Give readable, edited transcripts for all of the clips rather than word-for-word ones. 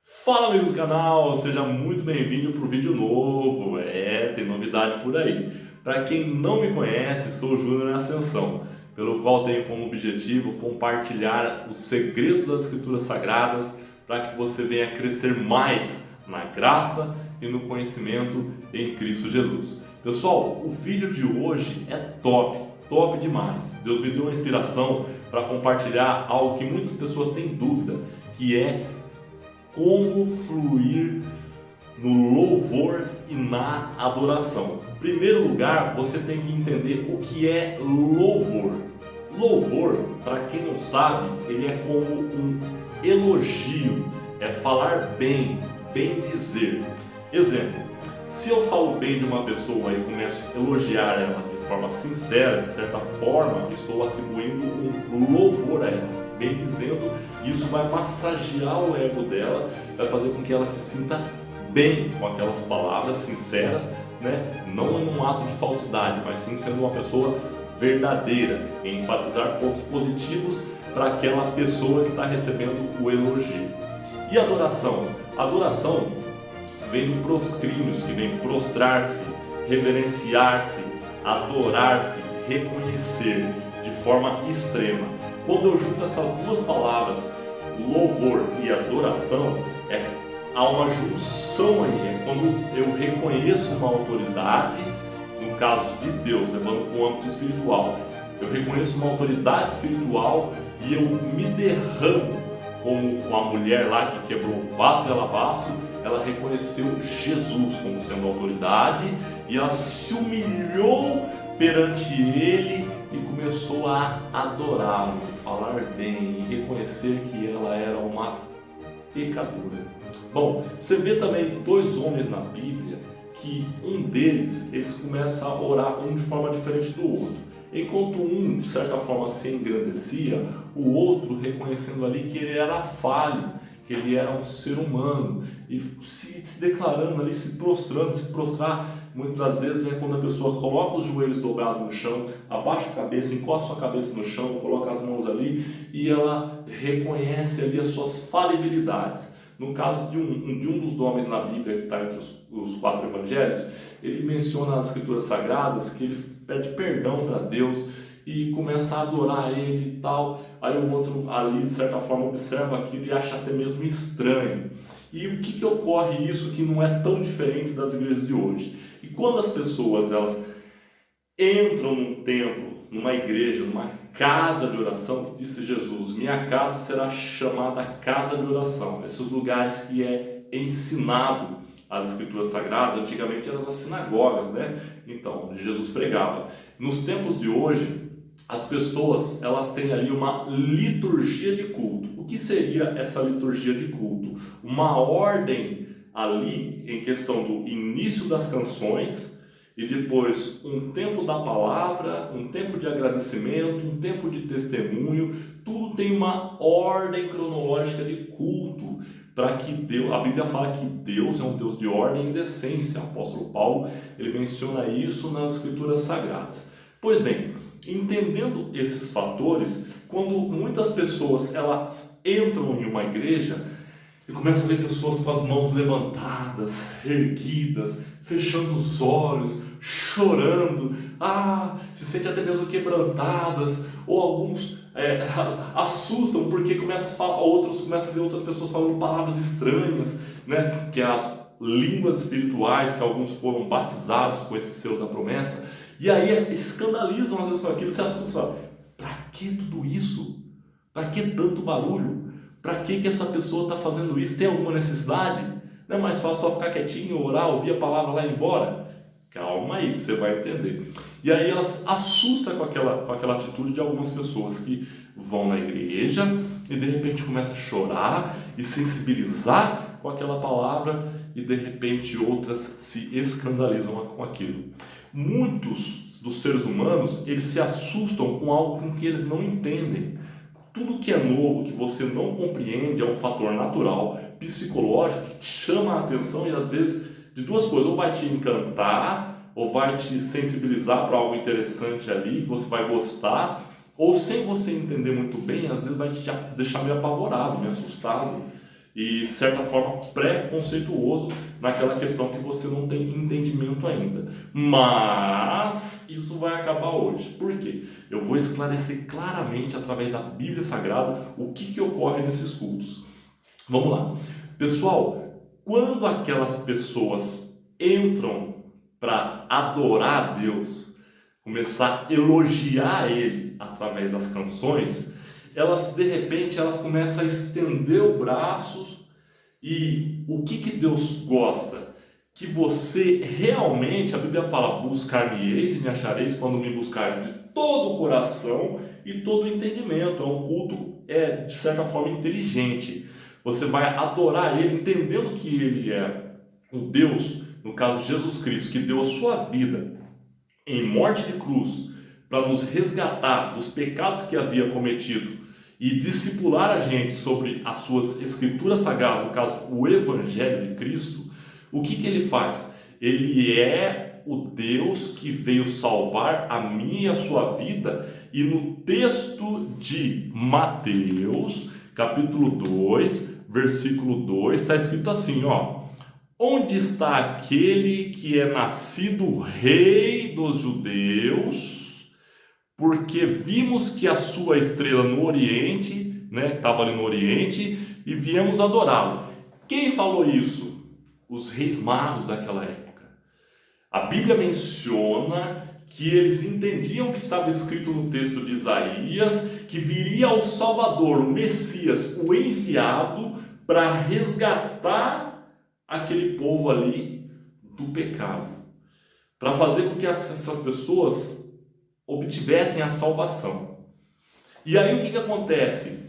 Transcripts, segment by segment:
Fala, amigos do canal, seja muito bem-vindo para o vídeo novo. Tem novidade por aí. Para quem não me conhece, sou o Júnior em Ascensão, pelo qual tenho como objetivo compartilhar os segredos das Escrituras Sagradas para que você venha crescer mais na graça e no conhecimento em Cristo Jesus. Pessoal, o vídeo de hoje é top demais. Deus me deu uma inspiração para compartilhar algo que muitas pessoas têm dúvida, que é como fluir no louvor e na adoração. Em primeiro lugar, você tem que entender o que é louvor. Louvor, para quem não sabe, ele é como um elogio, é falar bem, bem dizer. Exemplo, se eu falo bem de uma pessoa e começo a elogiar ela de forma sincera, de certa forma, estou atribuindo um louvor a ela. Bem dizendo, isso vai massagear o ego dela, vai fazer com que ela se sinta bem com aquelas palavras sinceras, né? Não em um ato de falsidade, mas sim sendo uma pessoa verdadeira, em enfatizar pontos positivos para aquela pessoa que está recebendo o elogio. E adoração? Adoração vem do proscrínios, que vem prostrar-se, reverenciar-se, adorar-se, reconhecer de forma extrema. Quando eu junto essas duas palavras, louvor e adoração, há uma junção aí, é quando eu reconheço uma autoridade, no caso de Deus, levando para o âmbito espiritual, eu reconheço uma autoridade espiritual e eu me derramo, como a mulher lá que quebrou o vaso de alabastro, ela reconheceu Jesus como sendo autoridade e ela se humilhou perante ele e começou a adorá-lo, falar bem e reconhecer que ela era uma pecadora. Bom, você vê também dois homens na Bíblia que um deles, eles começam a orar um de forma diferente do outro. Enquanto um, de certa forma, se engrandecia, o outro reconhecendo ali que ele era falho, que ele era um ser humano e se declarando ali, se prostrando, se prostrar. Muitas das vezes é quando a pessoa coloca os joelhos dobrados no chão, abaixa a cabeça, encosta a sua cabeça no chão, coloca as mãos ali e ela reconhece ali as suas falibilidades. No caso de um dos homens na Bíblia, que está entre os 4 evangelhos, ele menciona nas Escrituras Sagradas que ele pede perdão para Deus e começa a adorar ele e tal. Aí o outro ali, de certa forma, observa aquilo e acha até mesmo estranho. E o que ocorre isso que não é tão diferente das igrejas de hoje? E quando as pessoas elas entram num templo, numa igreja, numa casa de oração, que disse Jesus, minha casa será chamada casa de oração. Esses lugares que é ensinado as Escrituras Sagradas, antigamente eram as sinagogas, né? Então, Jesus pregava. Nos tempos de hoje, as pessoas elas têm ali uma liturgia de culto. O que seria essa liturgia de culto? Uma ordem ali em questão do início das canções e depois um tempo da palavra, um tempo de agradecimento, um tempo de testemunho. Tudo tem uma ordem cronológica de culto para que Deus, a Bíblia fala que Deus é um Deus de ordem e decência. O apóstolo Paulo ele menciona isso nas Escrituras Sagradas. Pois bem, entendendo esses fatores, quando muitas pessoas elas entram em uma igreja e começam a ver pessoas com as mãos levantadas, erguidas, fechando os olhos, chorando, se sentem até mesmo quebrantadas, ou alguns assustam porque outros começam a ver outras pessoas falando palavras estranhas, né? Que é as línguas espirituais, que alguns foram batizados com esse selo da promessa, e aí escandalizam às vezes com aquilo, se assustam, para que tudo isso? Para que tanto barulho? Para que essa pessoa está fazendo isso? Tem alguma necessidade? Não é mais fácil só ficar quietinho, orar, ouvir a palavra lá e ir embora? Calma aí, você vai entender. E aí elas assustam com aquela atitude de algumas pessoas que vão na igreja e de repente começam a chorar e sensibilizar com aquela palavra e de repente outras se escandalizam com aquilo. Muitos dos seres humanos, eles se assustam com algo com que eles não entendem. Tudo que é novo, que você não compreende, é um fator natural, psicológico, que te chama a atenção e às vezes de duas coisas, ou vai te encantar, ou vai te sensibilizar para algo interessante ali, que você vai gostar, ou sem você entender muito bem, às vezes vai te deixar meio apavorado, meio assustado. e, de certa forma, preconceituoso naquela questão que você não tem entendimento ainda. Mas isso vai acabar hoje. Por quê? Eu vou esclarecer claramente, através da Bíblia Sagrada, o que ocorre nesses cultos. Vamos lá. Pessoal, quando aquelas pessoas entram para adorar a Deus, começar a elogiar Ele através das canções, elas, de repente, elas começam a estender os braços. E o que Deus gosta? Que você realmente, a Bíblia fala, buscar-me-eis e me achareis quando me buscares de todo o coração e todo o entendimento. É um culto, de certa forma, inteligente. Você vai adorar Ele, entendendo que Ele é um Deus, no caso de Jesus Cristo, que deu a sua vida em morte de cruz para nos resgatar dos pecados que havia cometido e discipular a gente sobre as suas escrituras sagradas, no caso, o Evangelho de Cristo. O que Ele faz? Ele é o Deus que veio salvar a minha e a sua vida, e no texto de Mateus, capítulo 2, versículo 2, está escrito assim, ó: onde está aquele que é nascido rei dos judeus? Porque vimos que a sua estrela no Oriente, né, que estava ali no Oriente, e viemos adorá-lo. Quem falou isso? Os reis magos daquela época. A Bíblia menciona que eles entendiam o que estava escrito no texto de Isaías, que viria o Salvador, o Messias, o enviado, para resgatar aquele povo ali do pecado, para fazer com que essas pessoas obtivessem a salvação. E aí o que acontece?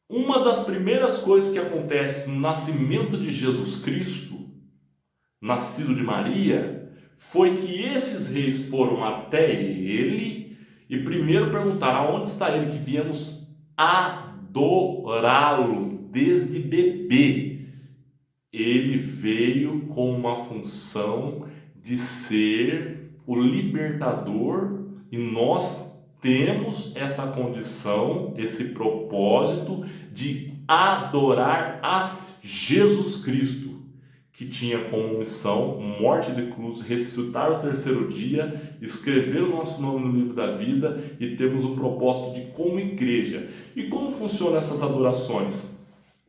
Uma das primeiras coisas que acontece no nascimento de Jesus Cristo, nascido de Maria, foi que esses reis foram até ele e primeiro perguntaram: aonde está ele, que viemos adorá-lo desde bebê. Ele veio com uma função de ser o libertador, e nós temos essa condição, esse propósito de adorar a Jesus Cristo, que tinha como missão morte de cruz, ressuscitar o terceiro dia, escrever o nosso nome no livro da vida, e temos o propósito de, como igreja. E como funcionam essas adorações?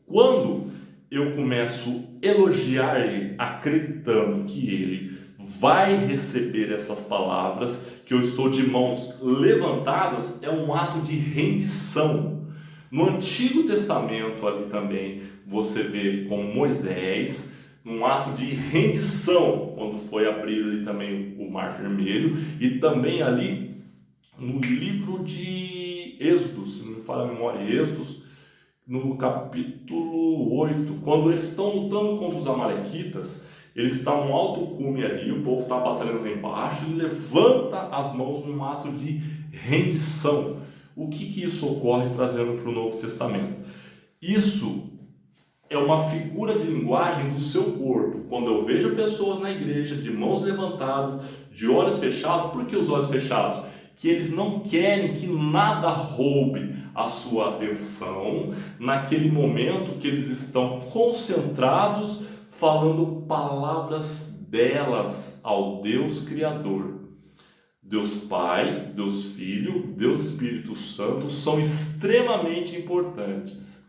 Quando eu começo a elogiar Ele, acreditando que Ele vai receber essas palavras, que eu estou de mãos levantadas, é um ato de rendição. No Antigo Testamento ali também você vê como Moisés, um ato de rendição, quando foi abrir ali também o Mar Vermelho, e também ali no livro de Êxodo, se não me falha a memória, Êxodo, no capítulo 8, quando eles estão lutando contra os amalequitas, eles estão no alto cume ali, o povo está batalhando lá embaixo, e levanta as mãos num ato de rendição. O que isso ocorre trazendo para o Novo Testamento? Isso é uma figura de linguagem do seu corpo. Quando eu vejo pessoas na igreja de mãos levantadas, de olhos fechados, por que os olhos fechados? Que eles não querem que nada roube a sua atenção naquele momento que eles estão concentrados, falando palavras belas ao Deus Criador. Deus Pai, Deus Filho, Deus Espírito Santo são extremamente importantes.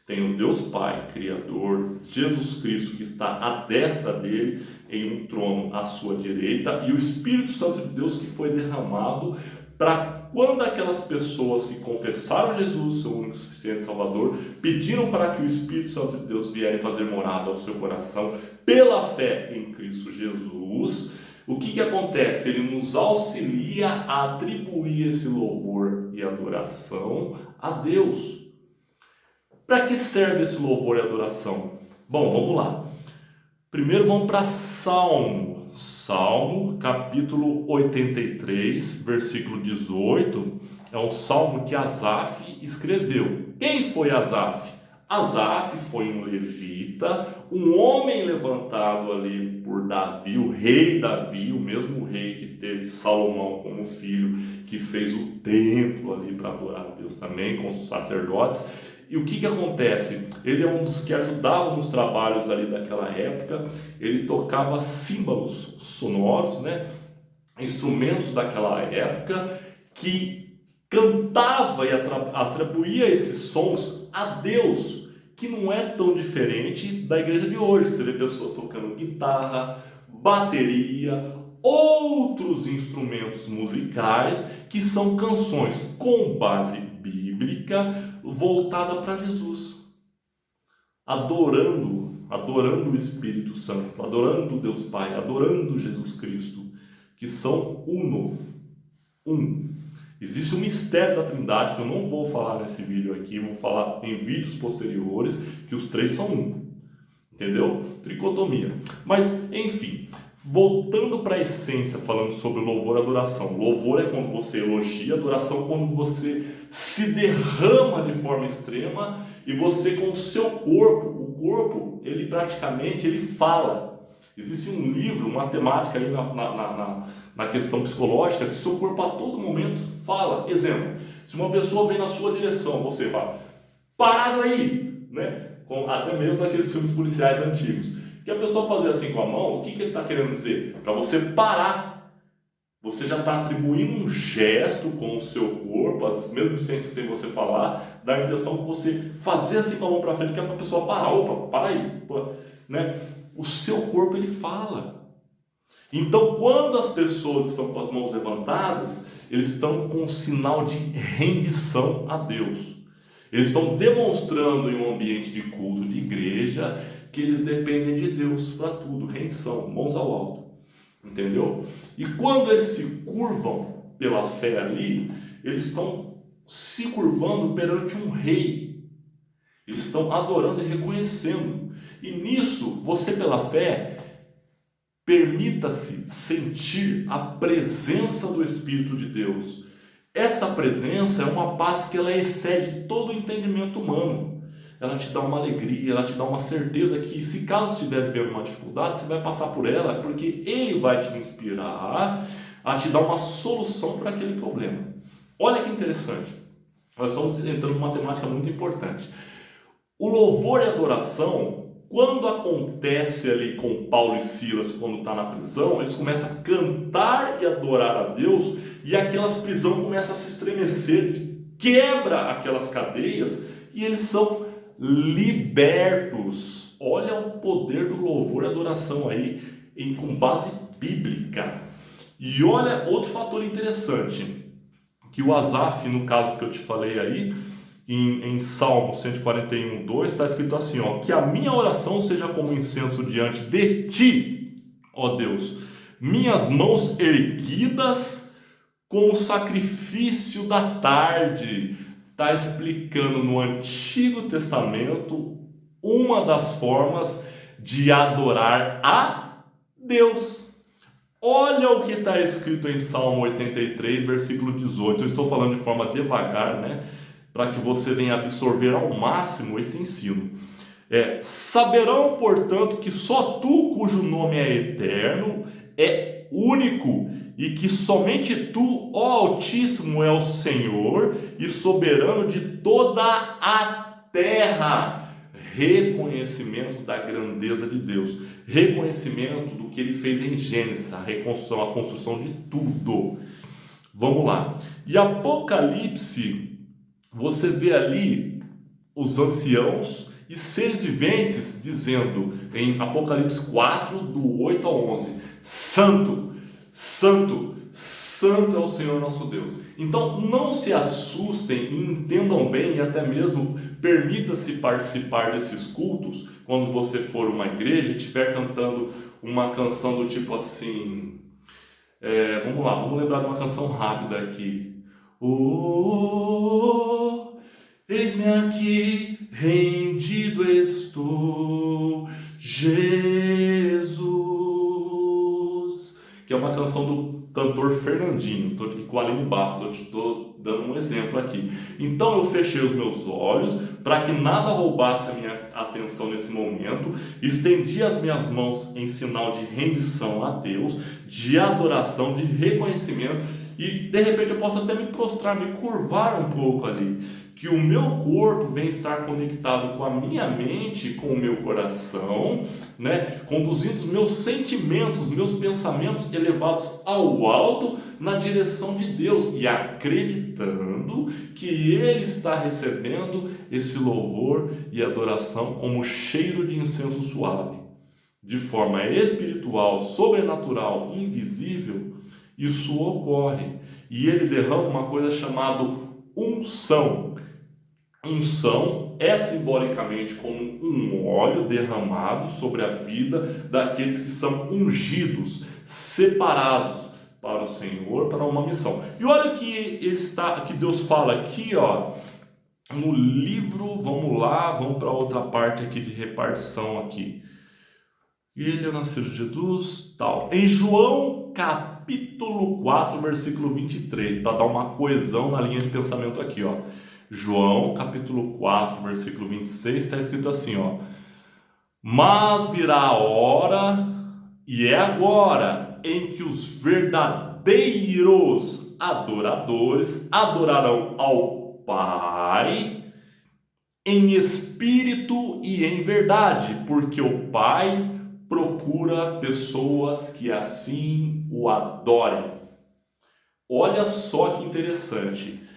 Tem o Deus Pai, Criador, Jesus Cristo, que está à destra dele, em um trono à sua direita, e o Espírito Santo de Deus, que foi derramado para quando aquelas pessoas que confessaram Jesus, seu único e suficiente Salvador, pediram para que o Espírito Santo de Deus viesse fazer morada ao seu coração pela fé em Cristo Jesus. O que acontece? Ele nos auxilia a atribuir esse louvor e adoração a Deus. Para que serve esse louvor e adoração? Bom, vamos lá. Primeiro vamos para Salmo, capítulo 83, versículo 18. É um salmo que Asaf escreveu. Quem foi Asaf? Asaf foi um levita, um homem levantado ali por Davi, o rei Davi, o mesmo rei que teve Salomão como filho, que fez o templo ali para adorar a Deus também, com os sacerdotes. E o que acontece? Ele é um dos que ajudavam nos trabalhos ali daquela época. Ele tocava símbolos sonoros, né? Instrumentos daquela época, que cantava e atribuía esses sons a Deus, que não é tão diferente da igreja de hoje, que você vê pessoas tocando guitarra, bateria, outros instrumentos musicais, que são canções com base bíblica, voltada para Jesus, adorando o Espírito Santo, adorando Deus Pai, adorando Jesus Cristo, que são um. Existe um mistério da Trindade que eu não vou falar nesse vídeo aqui, vou falar em vídeos posteriores, que os três são um. Entendeu? Tricotomia. Mas, enfim, voltando para a essência, falando sobre louvor e adoração. Louvor é quando você elogia, adoração é quando você se derrama de forma extrema e você com o seu corpo, o corpo, ele praticamente, ele fala. Existe um livro, uma temática aí na questão psicológica, que seu corpo a todo momento fala. Exemplo, se uma pessoa vem na sua direção, você fala, parado aí, né? Até mesmo naqueles filmes policiais antigos. Que a pessoa fazer assim com a mão, o que ele está querendo dizer? Para você parar. Você já está atribuindo um gesto com o seu corpo, às vezes mesmo sem você falar, dá a intenção de você fazer assim com a mão para frente, que é para a pessoa parar. Opa, para aí. Né? O seu corpo, ele fala. Então, quando as pessoas estão com as mãos levantadas, eles estão com um sinal de rendição a Deus. Eles estão demonstrando em um ambiente de culto, de igreja, que eles dependem de Deus para tudo. Rendição, mãos ao alto. Entendeu? E quando eles se curvam pela fé ali, eles estão se curvando perante um rei. Eles estão adorando e reconhecendo. E nisso, você pela fé, permita-se sentir a presença do Espírito de Deus. Essa presença é uma paz que ela excede todo o entendimento humano. Ela te dá uma alegria, ela te dá uma certeza que, se caso estiver vivendo uma dificuldade, você vai passar por ela, porque Ele vai te inspirar a te dar uma solução para aquele problema. Olha que interessante. Nós estamos entrando numa temática muito importante. O louvor e a adoração, quando acontece ali com Paulo e Silas, quando está na prisão, eles começam a cantar e adorar a Deus, e aquelas prisões começam a se estremecer e quebra aquelas cadeias, e eles são libertos. Olha o poder do louvor e adoração aí, com base bíblica. E olha outro fator interessante, que o Asaf, no caso que eu te falei aí, em Salmo 141, 2, está escrito assim, ó, que a minha oração seja como incenso diante de ti, ó Deus, minhas mãos erguidas como o sacrifício da tarde. Está explicando no Antigo Testamento uma das formas de adorar a Deus. Olha o que está escrito em Salmo 83, versículo 18. Eu estou falando de forma devagar, né? Para que você venha absorver ao máximo esse ensino. Saberão, portanto, que só tu, cujo nome é eterno, é único, e que somente tu, ó Altíssimo, é o Senhor e soberano de toda a terra. Reconhecimento da grandeza de Deus, reconhecimento do que Ele fez em Gênesis, a reconstrução, a construção de tudo. Vamos lá. E Apocalipse, você vê ali os anciãos e seres viventes dizendo, em Apocalipse 4, do 8 ao 11, Santo, Santo, Santo é o Senhor nosso Deus. Então não se assustem e entendam bem, e até mesmo permita-se participar desses cultos quando você for uma igreja e estiver cantando uma canção do tipo assim, vamos lá, vamos lembrar de uma canção rápida aqui. Eis-me aqui, rendido estou, Jesus, que é uma canção do cantor Fernandinho, estou aqui com a Aline Barros, eu te estou dando um exemplo aqui. Então eu fechei os meus olhos para que nada roubasse a minha atenção nesse momento, estendi as minhas mãos em sinal de rendição a Deus, de adoração, de reconhecimento, e de repente eu posso até me prostrar, me curvar um pouco ali, que o meu corpo vem estar conectado com a minha mente, com o meu coração, né? Conduzindo os meus sentimentos, meus pensamentos elevados ao alto na direção de Deus e acreditando que Ele está recebendo esse louvor e adoração como cheiro de incenso suave. De forma espiritual, sobrenatural, invisível, isso ocorre. E Ele derrama uma coisa chamada unção. Unção é simbolicamente como um óleo derramado sobre a vida daqueles que são ungidos, separados para o Senhor, para uma missão. E olha o que Deus fala aqui, ó, no livro, vamos para outra parte aqui de repartição aqui. Ele é nascido de Jesus, tal. Em João capítulo 4, versículo 23, para dar uma coesão na linha de pensamento aqui, ó. João capítulo 4, versículo 26, está escrito assim, ó. Mas virá a hora, e é agora, em que os verdadeiros adoradores adorarão ao Pai em espírito e em verdade, porque o Pai procura pessoas que assim o adorem. Olha só que interessante.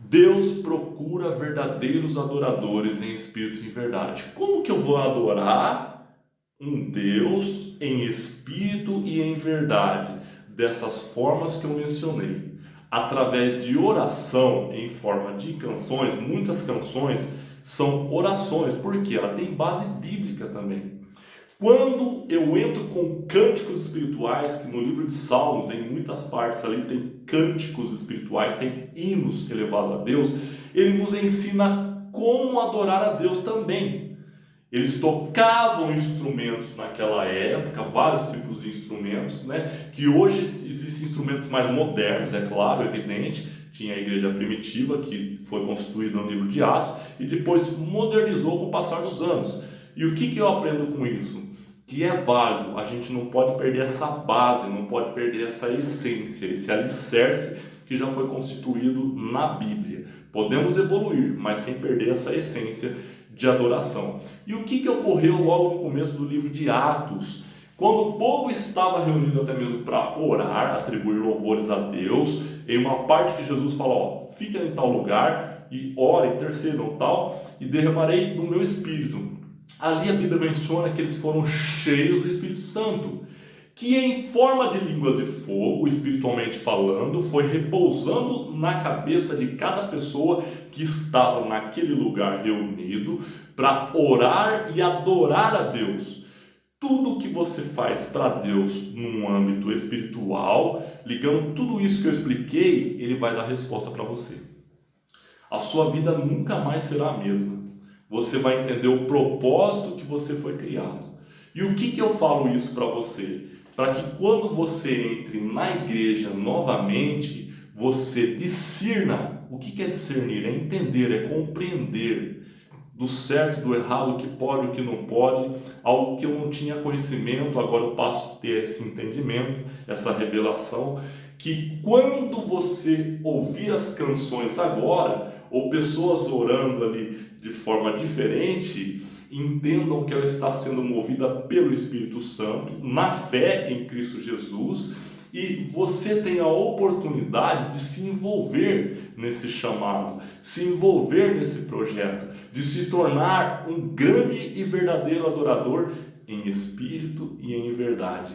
Deus procura verdadeiros adoradores em espírito e em verdade. Como que eu vou adorar um Deus em espírito e em verdade? Dessas formas que eu mencionei. Através de oração em forma de canções. Muitas canções são orações, porque ela tem base bíblica também. Quando eu entro com cânticos espirituais, que no livro de Salmos, em muitas partes ali tem cânticos espirituais, tem hinos elevados a Deus, ele nos ensina como adorar a Deus também. Eles tocavam instrumentos naquela época, vários tipos de instrumentos, né? Que hoje existem instrumentos mais modernos, é claro, evidente. Tinha a igreja primitiva, que foi constituída no livro de Atos, e depois modernizou com o passar dos anos. E o que eu aprendo com isso? Que é válido, a gente não pode perder essa base, não pode perder essa essência, esse alicerce que já foi constituído na Bíblia. Podemos evoluir, mas sem perder essa essência de adoração. E o que ocorreu logo no começo do livro de Atos? Quando o povo estava reunido até mesmo para orar, atribuir louvores a Deus, em uma parte que Jesus fala, ó, fica em tal lugar e ore, intercedam tal, e derramarei do meu Espírito. Ali a Bíblia menciona que eles foram cheios do Espírito Santo, que em forma de línguas de fogo, espiritualmente falando, foi repousando na cabeça de cada pessoa que estava naquele lugar reunido para orar e adorar a Deus. Tudo que você faz para Deus num âmbito espiritual, ligando tudo isso que eu expliquei, Ele vai dar resposta para você. A sua vida nunca mais será a mesma. Você vai entender o propósito que você foi criado. E o que eu falo isso para você? Para que quando você entre na igreja novamente, você discirna. O que é discernir? É entender, é compreender do certo, do errado, o que pode, o que não pode, algo que eu não tinha conhecimento, agora eu passo a ter esse entendimento, essa revelação, que quando você ouvir as canções agora, ou pessoas orando ali de forma diferente, entendam que ela está sendo movida pelo Espírito Santo, na fé em Cristo Jesus, e você tem a oportunidade de se envolver nesse chamado, se envolver nesse projeto, de se tornar um grande e verdadeiro adorador em espírito e em verdade.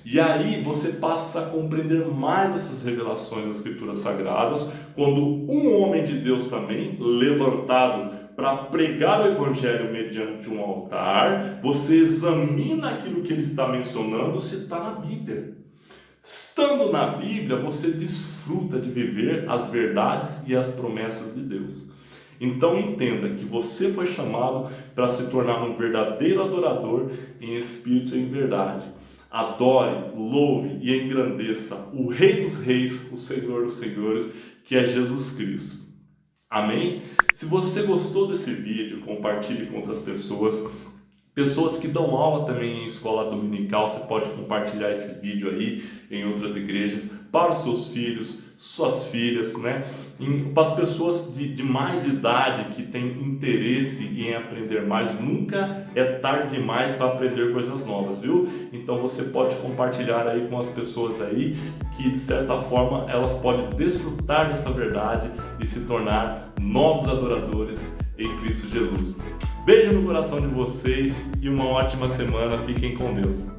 E aí você passa a compreender mais essas revelações das Escrituras Sagradas, quando um homem de Deus também, levantado para pregar o Evangelho mediante um altar, você examina aquilo que ele está mencionando, se está na Bíblia. Estando na Bíblia, você desfruta de viver as verdades e as promessas de Deus. Então entenda que você foi chamado para se tornar um verdadeiro adorador em espírito e em verdade. Adore, louve e engrandeça o Rei dos Reis, o Senhor dos Senhores, que é Jesus Cristo. Amém? Se você gostou desse vídeo, compartilhe com outras pessoas. Pessoas que dão aula também em escola dominical, você pode compartilhar esse vídeo aí em outras igrejas, para os seus filhos, suas filhas, né? Para as pessoas de mais idade que têm interesse em aprender mais. Nunca é tarde demais para aprender coisas novas, viu? Então você pode compartilhar aí com as pessoas aí que, de certa forma, elas podem desfrutar dessa verdade e se tornar novos adoradores em Cristo Jesus. Beijo no coração de vocês e uma ótima semana. Fiquem com Deus.